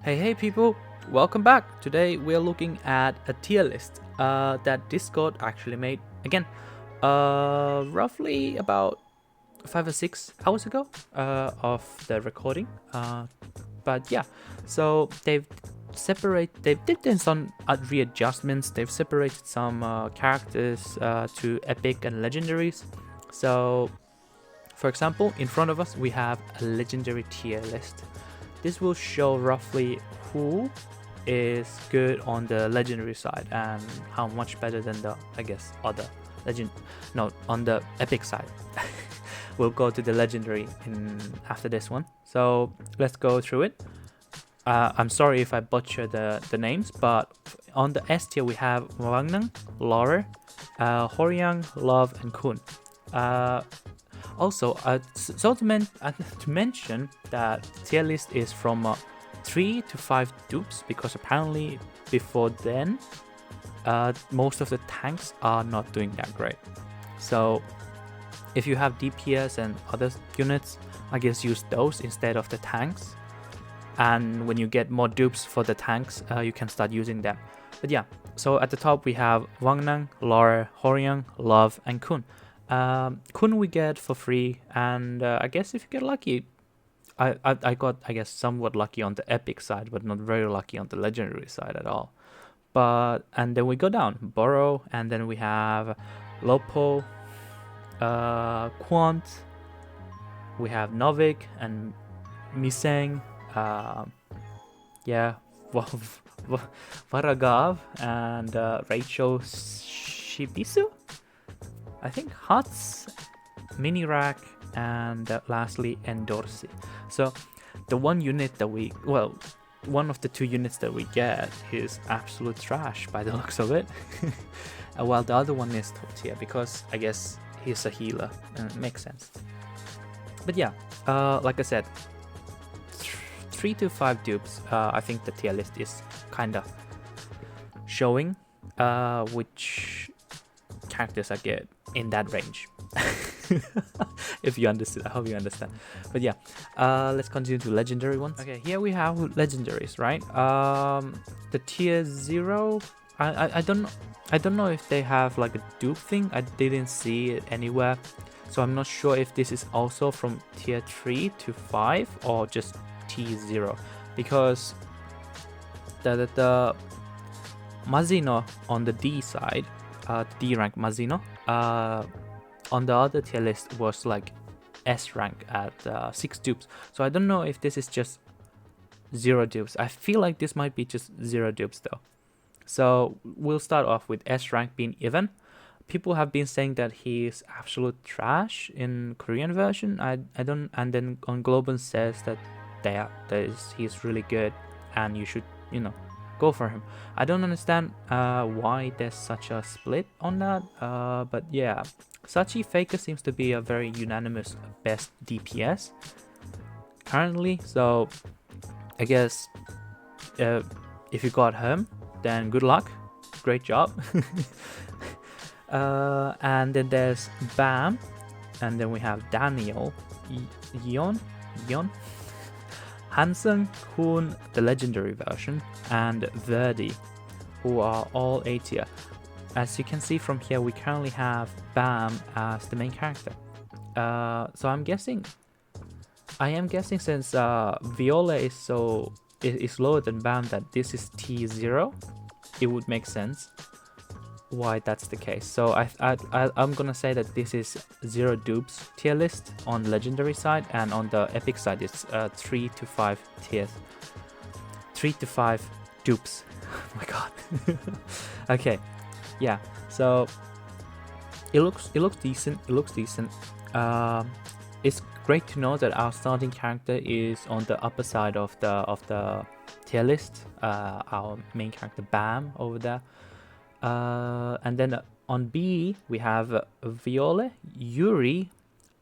Hey people, welcome back. Today we're looking at a tier list that Discord actually made again, roughly about 5 or 6 hours ago of the recording. But yeah, so they did some readjustments. They've separated some characters to epic and legendaries. So, for example, in front of us we have a legendary tier list. This will show roughly who is good on the legendary side and how much better than the, I guess, other on the epic side. We'll go to the legendary after this one. So let's go through it. I'm sorry if I butcher the names, but on the S tier we have Wangnang, Laura, Horyang, Love, and Kun. Also, to mention that tier list is from 3 to 5 dupes, because apparently before then, most of the tanks are not doing that great. So if you have DPS and other units, I guess use those instead of the tanks. And when you get more dupes for the tanks, you can start using them. But yeah, so at the top we have Wangnang, Laura, Horyang, Love, and Kun. Kun we get for free, and I guess if you get lucky, I got, I guess, somewhat lucky on the epic side, but not very lucky on the legendary side at all. And then we go down, Burrow, and then we have Lopo, Quant, we have Novik and Miseng, Varagav, and Rachel Shibisu, I think, Huts, Mini Rack, and lastly Endorsi. So the one of the 2 units that we get is absolute trash by the looks of it. While the other one is top tier, because I guess he's a healer, and it makes sense. But yeah, like I said, 3 to 5 dupes. I think the tier list is kind of showing which characters I get in that range. If you understood, I hope you understand. But yeah, let's continue to legendary ones. Okay, here we have legendaries, right? The tier 0, I don't know if they have like a dupe thing. I didn't see it anywhere, so I'm not sure if this is also from tier 3 to 5 or just T0, because the Mazino on the D side, D rank Mazino, on the other tier list was like S rank at 6 dupes. So I don't know if this is just 0 dupes. I feel like this might be just 0 dupes though. So we'll start off with S rank being Ivan. People have been saying that he's absolute trash in Korean version. I don't, and then on Global says that he's really good and you should, go for him. I don't understand why there's such a split on that, but yeah, Sachi Faker seems to be a very unanimous best DPS currently, so I guess if you got him, then good luck, great job. And then there's Bam, and then we have Daniel, Yon, Hansen, Kun, the legendary version, and Verdi, who are all A tier. As you can see from here, we currently have Bam as the main character. So I am guessing since Viola is lower than Bam, that this is T0, it would make sense why that's the case. So I'm gonna say that this is 0 dupes tier list on legendary side, and on the epic side it's 3 to 5 tiers, 3 to 5 dupes. Oh my god. Okay, yeah, so it looks decent. It's great to know that our starting character is on the upper side of the tier list, our main character Bam over there. And then on B we have Viola, Yuri,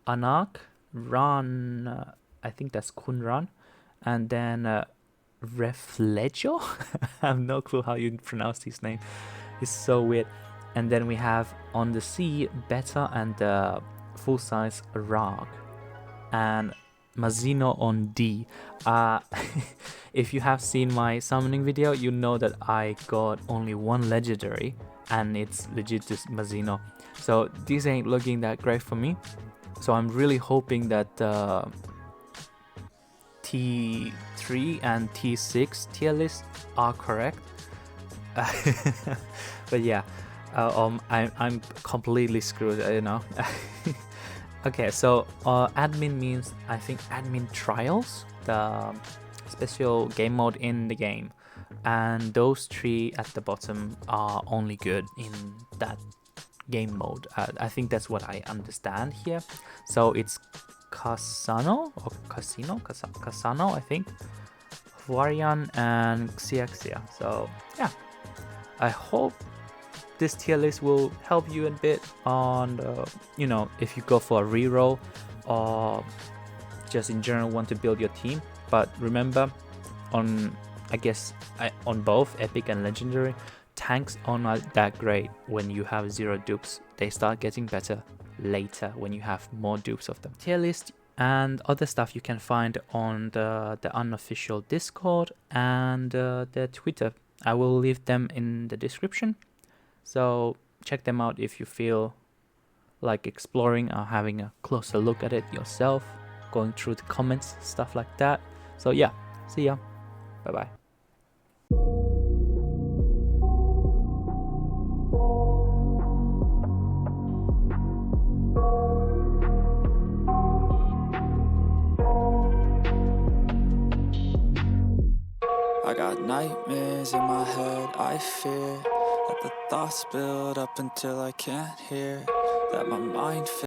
Anak, Ran, I think that's Kunran, and then Reflejo. I have no clue how you pronounce his name. It's so weird. And then we have on the C Beta and full size Rag. And Mazino on D. If you have seen my summoning video, you know that I got only one legendary, and it's legit just Mazino. So this ain't looking that great for me. So I'm really hoping that T3 and T6 tier lists are correct. But yeah, I'm completely screwed, you know. Okay, so admin means, I think, admin trials, the special game mode in the game, and those three at the bottom are only good in that game mode. I think that's what I understand here. So it's Casano or Casano, I think, Huarian and Xiaxia. So yeah, I hope this tier list will help you a bit on, you know, if you go for a reroll or just in general want to build your team. But remember, on on both epic and legendary, tanks are not that great when you have 0 dupes. They start getting better later when you have more dupes of them. Tier list and other stuff you can find on the unofficial Discord and their Twitter. I will leave them in the description. So check them out if you feel like exploring or having a closer look at it yourself, going through the comments, stuff like that. So yeah, see ya. Bye bye. I got nightmares in my head, I fear that the thoughts build up until I can't hear, that my mind